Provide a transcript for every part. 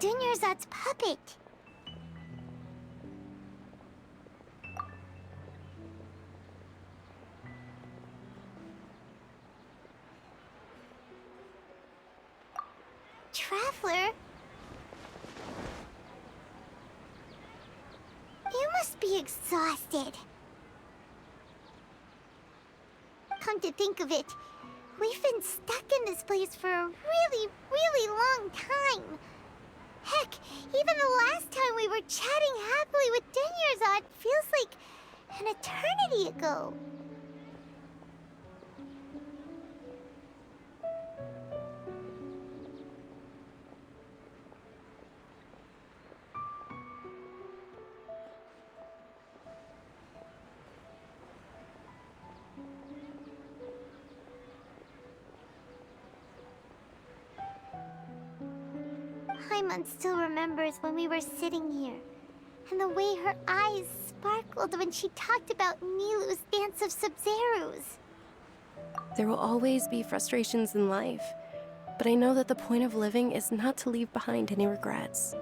Dunyarzad's puppet. Traveler? You must be exhausted. Come to think of it, we've been stuck in this place for a really, really long time. Heck, even the last time we were chatting happily with Dunyarzad feels like an eternity ago. Paimon still remembers when we were sitting here, and the way her eyes sparkled when she talked about Nilou's dance of Sub-Zeros. There will always be frustrations in life, but I know that the point of living is not to leave behind any regrets.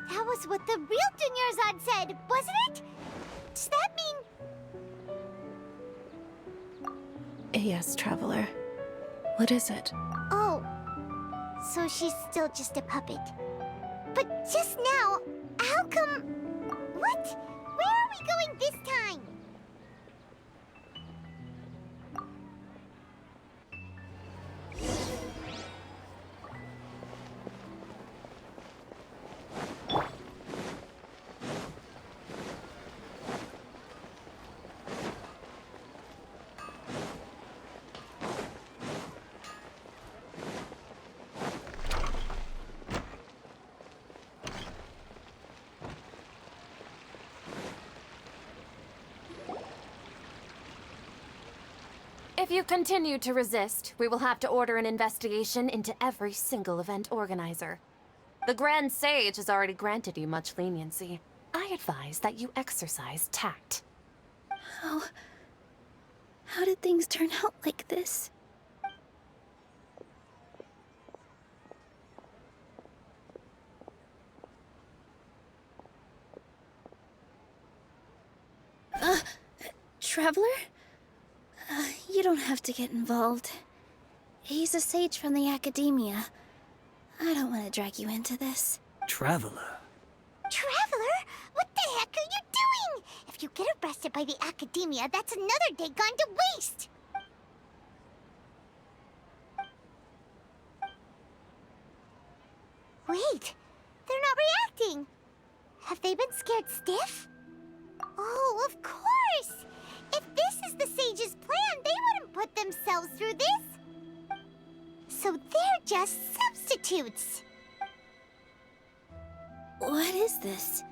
That was what the real Dunyarzad said, wasn't it? Does that mean... Yes, Traveler. What is it? Oh, so she's still just a puppet. But just now, how come... What? Where are we going this time? If you continue to resist, we will have to order an investigation into every single event organizer. The Grand Sage has already granted you much leniency. I advise that you exercise tact. How did things turn out like this? Traveler? You don't have to get involved. He's a sage from the academia. I don't want to drag you into this. Traveler? Traveler? What the heck are you doing? If you get arrested by the academia, that's another day gone to waste! Wait, they're not reacting. Have they been scared stiff? Oh, of course! If this is the sage's plan, they wouldn't put themselves through this. So they're just substitutes. What is this?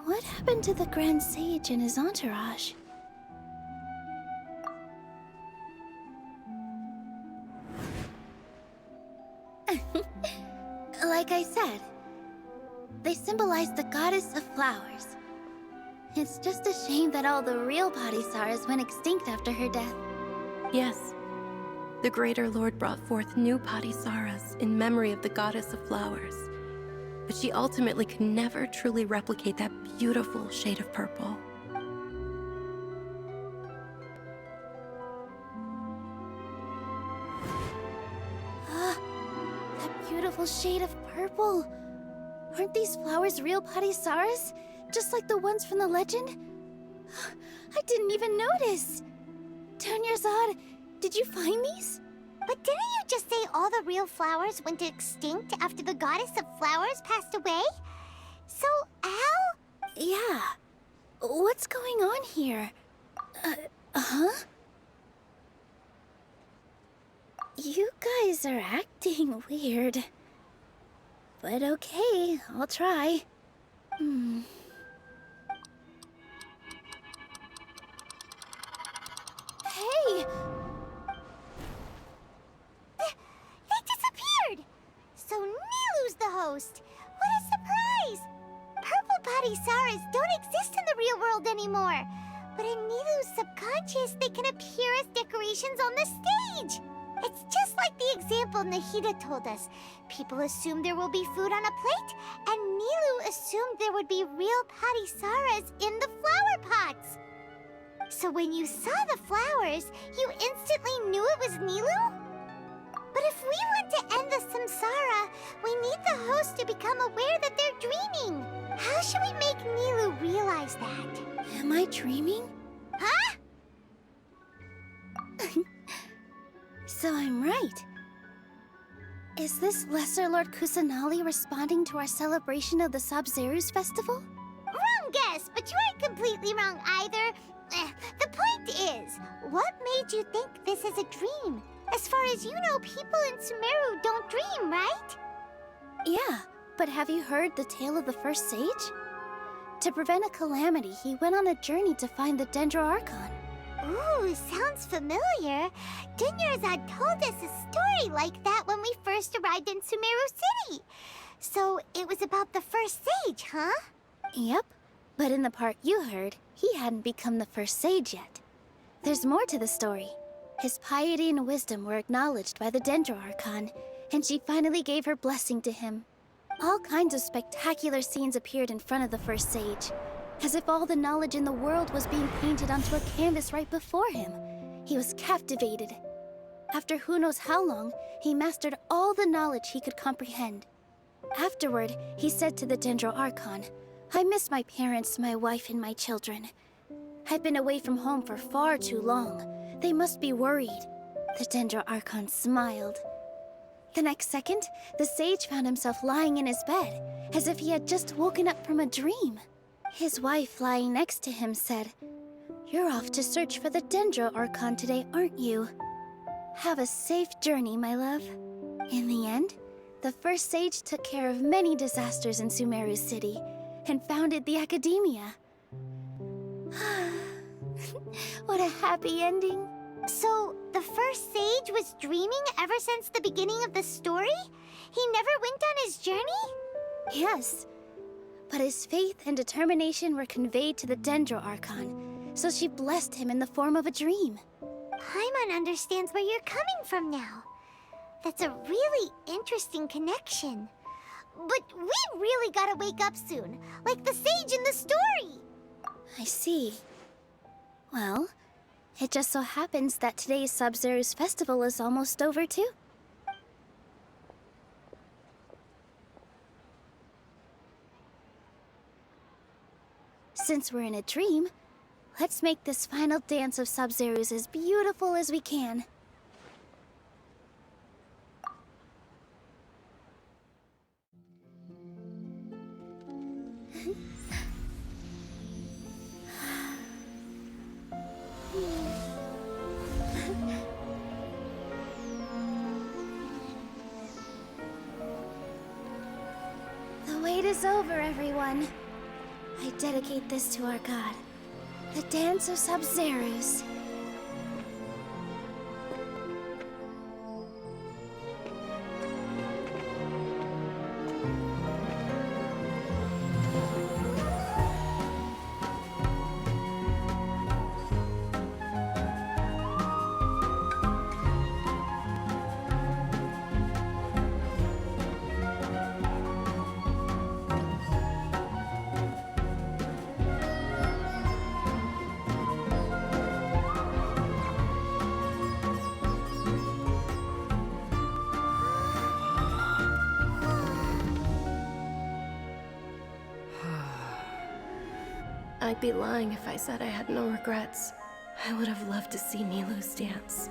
What happened to the Grand Sage and his entourage? Like I said, they symbolize the goddess of flowers. It's just a shame that all the real Padisarahs went extinct after her death. Yes. The Greater Lord brought forth new Padisarahs in memory of the goddess of flowers. But she ultimately could never truly replicate that beautiful shade of purple. That beautiful shade of purple. Aren't these flowers real Padisarahs? Just like the ones from the legend? I didn't even notice. Dunyarzad, did you find these? But didn't you just say all the real flowers went extinct after the goddess of flowers passed away? So, how? Yeah. What's going on here? Huh? You guys are acting weird. But okay, I'll try. Hey! They disappeared! So Nilou's the host! What a surprise! Purple Padisarahs don't exist in the real world anymore! But in Nilou's subconscious, they can appear as decorations on the stage. It's just like the example Nahida told us. People assumed there will be food on a plate, and Nilou assumed there would be real patisaras in the flower pots. So when you saw the flowers, you instantly knew it was Nilou? But if we want to end the Samsara, we need the host to become aware that they're dreaming. How should we make Nilou realize that? Am I dreaming? Huh? So I'm right. Is this Lesser Lord Kusanali responding to our celebration of the Sabzeruz festival? Wrong guess, but you aren't completely wrong either. The point is, what made you think this is a dream? As far as you know, people in Sumeru don't dream, right? Yeah, but have you heard the tale of the first sage? To prevent a calamity, he went on a journey to find the Dendro Archon. Ooh, sounds familiar. Dunyarzad told us a story like that when we first arrived in Sumeru City. So it was about the first sage, huh? Yep, but in the part you heard, he hadn't become the first sage yet. There's more to the story. His piety and wisdom were acknowledged by the Dendro Archon, and she finally gave her blessing to him. All kinds of spectacular scenes appeared in front of the first sage, as if all the knowledge in the world was being painted onto a canvas right before him. He was captivated. After who knows how long, he mastered all the knowledge he could comprehend. Afterward, he said to the Dendro Archon, "I miss my parents, my wife, and my children. I've been away from home for far too long. They must be worried." The Dendro Archon smiled. The next second, the sage found himself lying in his bed, as if he had just woken up from a dream. His wife, lying next to him, said, "You're off to search for the Dendro Archon today, aren't you? Have a safe journey, my love." In the end, the first sage took care of many disasters in Sumeru City and founded the Academia. What a happy ending. So, the first sage was dreaming ever since the beginning of the story? He never went on his journey? Yes, but his faith and determination were conveyed to the Dendro Archon, so she blessed him in the form of a dream. Paimon understands where you're coming from now. That's a really interesting connection. But we really gotta wake up soon, like the sage in the story. I see. Well, it just so happens that today's Sabzeruz festival is almost over too. Since we're in a dream, let's make this final dance of Sabzeruz as beautiful as we can. The wait is over, everyone. I dedicate this to our god, the dance of Sabzeruz. I'd be lying if I said I had no regrets. I would have loved to see Nilou's dance.